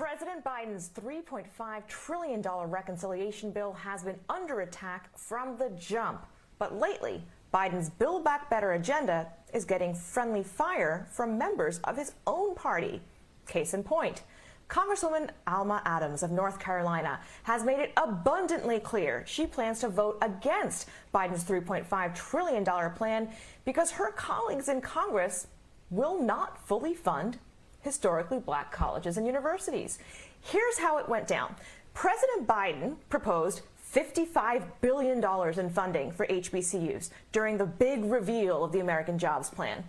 President Biden's $3.5 trillion reconciliation bill has been under attack from the jump. But lately, Biden's Build Back Better agenda is getting friendly fire from members of his own party. Case in point, Congresswoman Alma Adams of North Carolina has made it abundantly clear she plans to vote against Biden's $3.5 trillion plan because her colleagues in Congress will not fully fund historically black colleges and universities. Here's how it went down. President Biden proposed $55 billion in funding for HBCUs during the big reveal of the American Jobs Plan.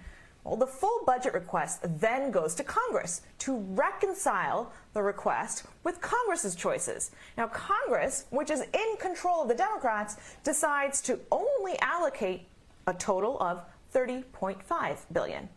Well, the full budget request then goes to Congress to reconcile the request with Congress's choices. Now, Congress, which is in control of the Democrats, decides to only allocate a total of $30.5 billion.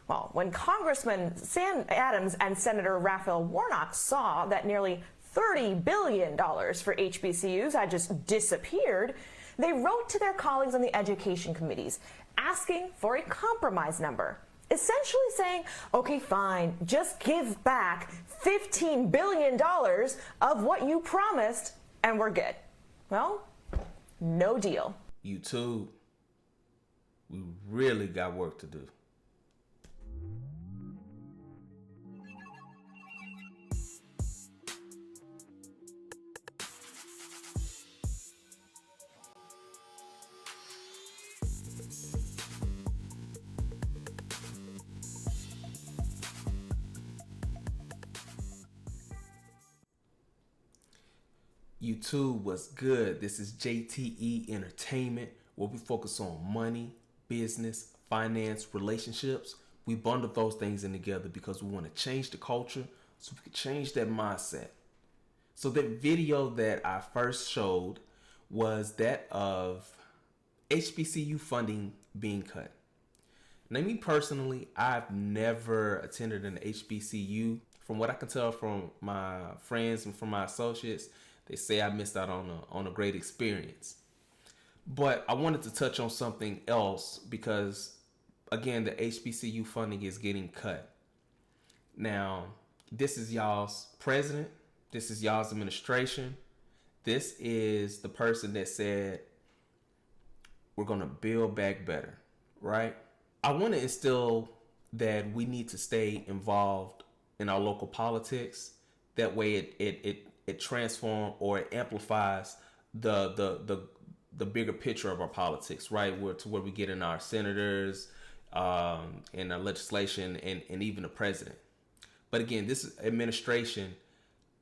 Well, when Congressman Sam Adams and Senator Raphael Warnock saw that nearly $30 billion for HBCUs had just disappeared, they wrote to their colleagues on the education committees asking for a compromise number, essentially saying, okay, fine, just give back $15 billion of what you promised and we're good. Well, no deal. YouTube, we really got work to do. YouTube, was good? This is JTE Entertainment, where we focus on money, business, finance, relationships. We bundle those things in together because we want to change the culture so we can change that mindset. So that video that I first showed was that of HBCU funding being cut. Now, me personally, I've never attended an HBCU. From what I can tell from my friends and from my associates, they say I missed out on a great experience. But I wanted to touch on something else because, again, the HBCU funding is getting cut. Now, this is y'all's president. This is y'all's administration. This is the person that said, we're going to build back better, right? I want to instill that we need to stay involved in our local politics. That way it transforms or it amplifies the bigger picture of our politics, right? Where we get in our senators, and our legislation, and even the president. But again, this administration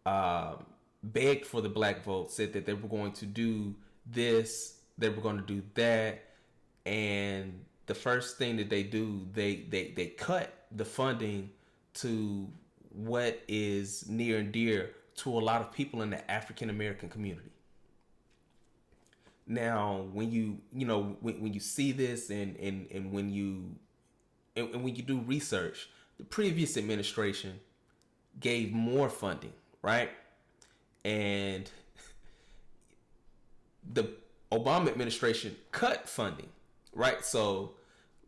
begged for the black vote, said that they were going to do this, they were going to do that, and the first thing that they do, they cut the funding to what is near and dear to a lot of people in the African American community. Now, when you see this and when you do research, the previous administration gave more funding, right? And the Obama administration cut funding, right? So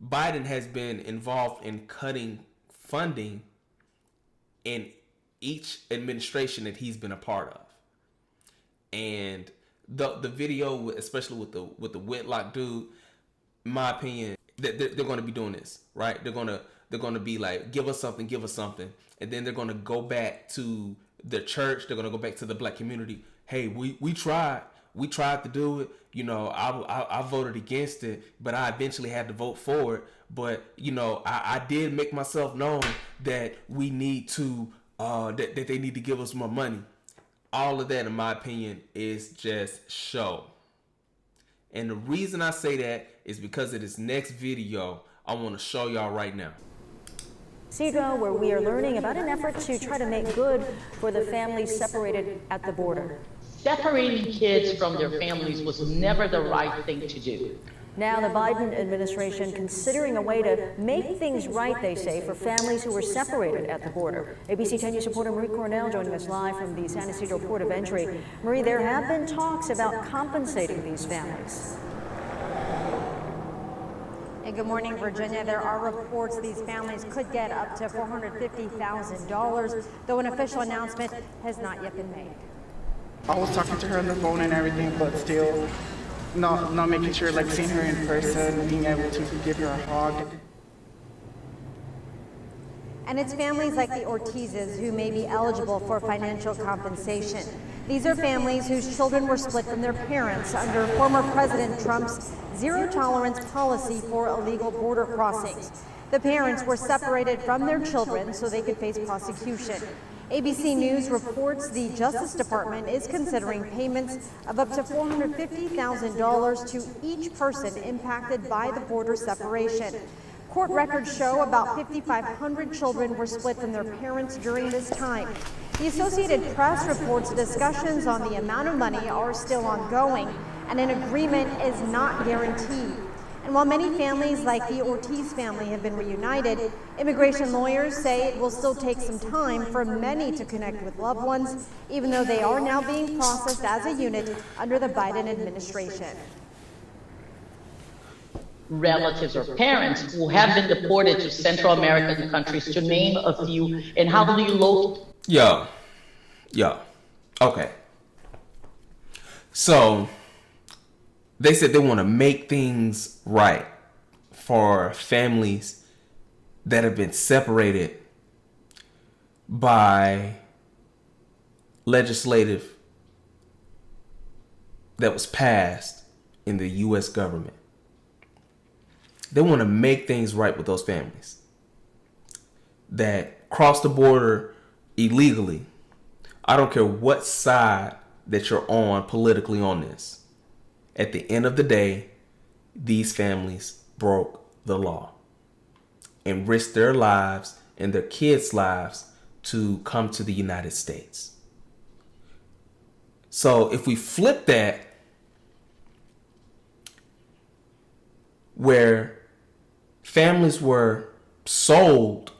Biden has been involved in cutting funding in each administration that he's been a part of. And the video, especially with the Whitlock dude, in my opinion, they're going to be doing this, right? They're going to be like, give us something, and then they're going to go back to the church. They're going to go back to the black community. Hey, we tried to do it. I voted against it, but I eventually had to vote for it. But I did make myself known that we need to that they need to give us more money. All of that, in my opinion, is just show. And the reason I say that is because of this next video I want to show y'all right now. Seago, where we are learning about an effort to try to make good for the families separated at the border. Separating kids from their families was never the right thing to do. Now the Biden administration considering a way to make things right, they say, for families who were separated at the border. ABC 10 News reporter Marie Cornell joining us live from the San Ysidro Port of Entry. Marie, there have been talks about compensating these families. And good morning, Virginia. There are reports these families could get up to $450,000, though an official announcement has not yet been made. I was talking to her on the phone and everything, but still not making sure, like seeing her in person, being able to give her a hug. And it's families like the Ortizes who may be eligible for financial compensation. These are families whose children were split from their parents under former President Trump's zero-tolerance policy for illegal border crossings. The parents were separated from their children so they could face prosecution. ABC News reports the Justice Department is considering payments of up to $450,000 to each person impacted by the border separation. Court records show about 5,500 children were split from their parents during this time. The Associated Press reports discussions on the amount of money are still ongoing, and an agreement is not guaranteed. And while many families like the Ortiz family have been reunited, immigration lawyers say it will still take some time for many to connect with loved ones, even though they are now being processed as a unit under the Biden administration. Relatives or parents who have been deported to Central American countries, to name a few, and how do you locate? Yo. Okay. So they said they want to make things right for families that have been separated by legislative that was passed in the U.S. government. They want to make things right with those families that cross the border illegally. I don't care what side that you're on politically on this. At the end of the day, these families broke the law and risked their lives and their kids' lives to come to the United States. So if we flip that, where families were sold,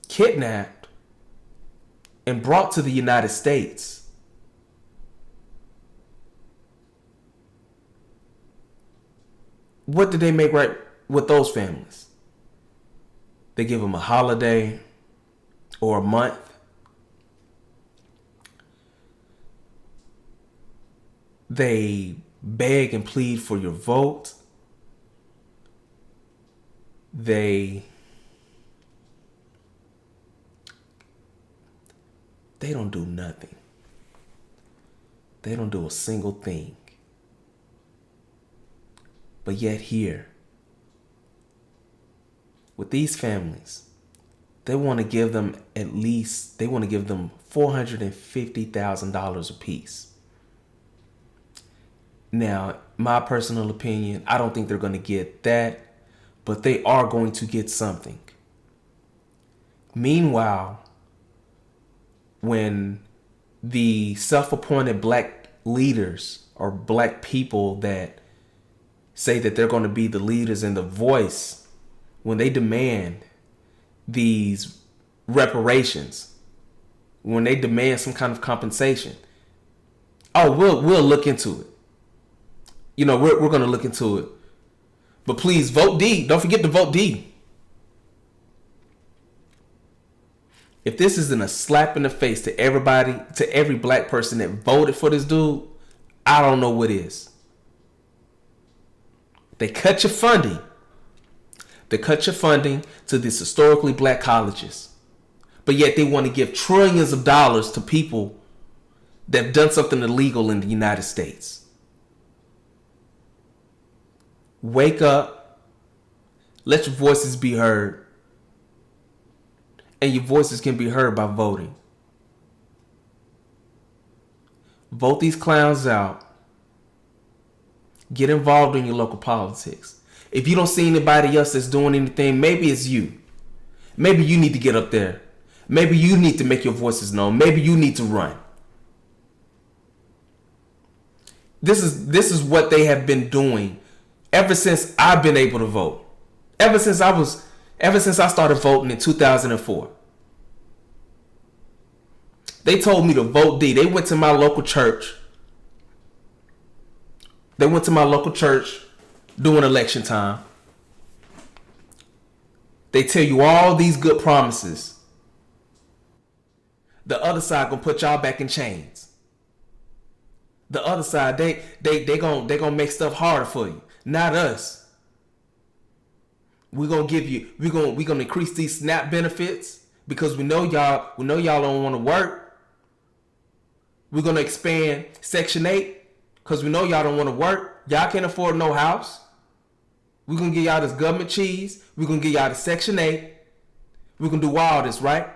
kidnapped, and brought to the United States, what did they make right with those families? They give them a holiday or a month. They beg and plead for your vote. They don't do nothing. They don't do a single thing. But yet here, with these families, they want to give them $450,000 apiece. Now, my personal opinion, I don't think they're going to get that, but they are going to get something. Meanwhile, when the self-appointed black leaders or black people that say that they're going to be the leaders and the voice, when they demand these reparations, when they demand some kind of compensation, we'll look into it. You know, we're going to look into it. But please vote D. Don't forget to vote D. If this isn't a slap in the face to everybody, to every black person that voted for this dude, I don't know what is. They cut your funding. They cut your funding to these historically black colleges. But yet they want to give trillions of dollars to people that have done something illegal in the United States. Wake up. Let your voices be heard. And your voices can be heard by voting. Vote these clowns out. Get involved in your local politics. If you don't see anybody else that's doing anything, maybe it's you. Maybe you need to get up there. Maybe you need to make your voices known. Maybe you need to run. This is what they have been doing ever since I've been able to vote. Ever since I started voting in 2004. They told me to vote D. They went to my local church. during election time. They tell you all these good promises. The other side gonna put y'all back in chains. The other side, they gonna make stuff harder for you. Not us. We're gonna increase these SNAP benefits because we know y'all don't want to work. We're gonna expand Section 8 because we know y'all don't want to work. Y'all can't afford no house. We're gonna give y'all this government cheese. We're gonna give y'all the Section 8. We're gonna do all this, right?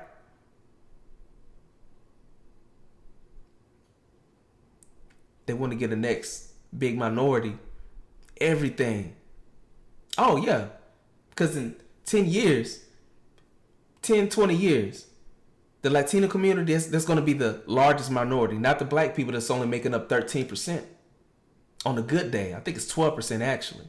They want to get the next big minority everything. Oh, yeah. Because in 10 years, 10, 20 years, the Latino community, that's going to be the largest minority. Not the black people that's only making up 13%. On a good day, I think it's 12% actually.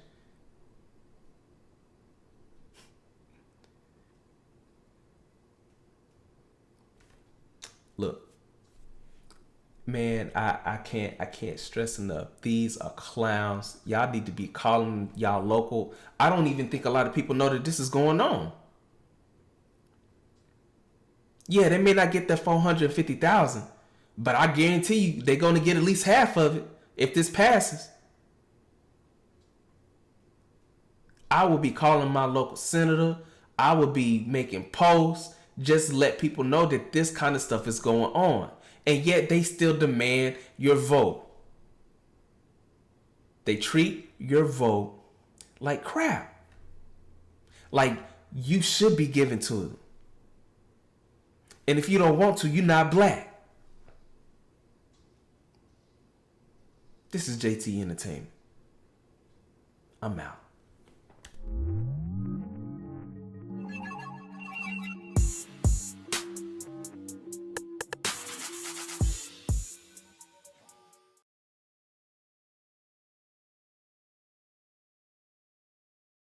Look. Man, I can't stress enough. These are clowns. Y'all need to be calling y'all local. I don't even think a lot of people know that this is going on. Yeah, they may not get that 450,000, but I guarantee you they're gonna get at least half of it if this passes. I will be calling my local senator. I will be making posts just to let people know that this kind of stuff is going on. And yet they still demand your vote. They treat your vote like crap. Like you should be given to them. And if you don't want to, you're not black. This is JT Entertainment. I'm out.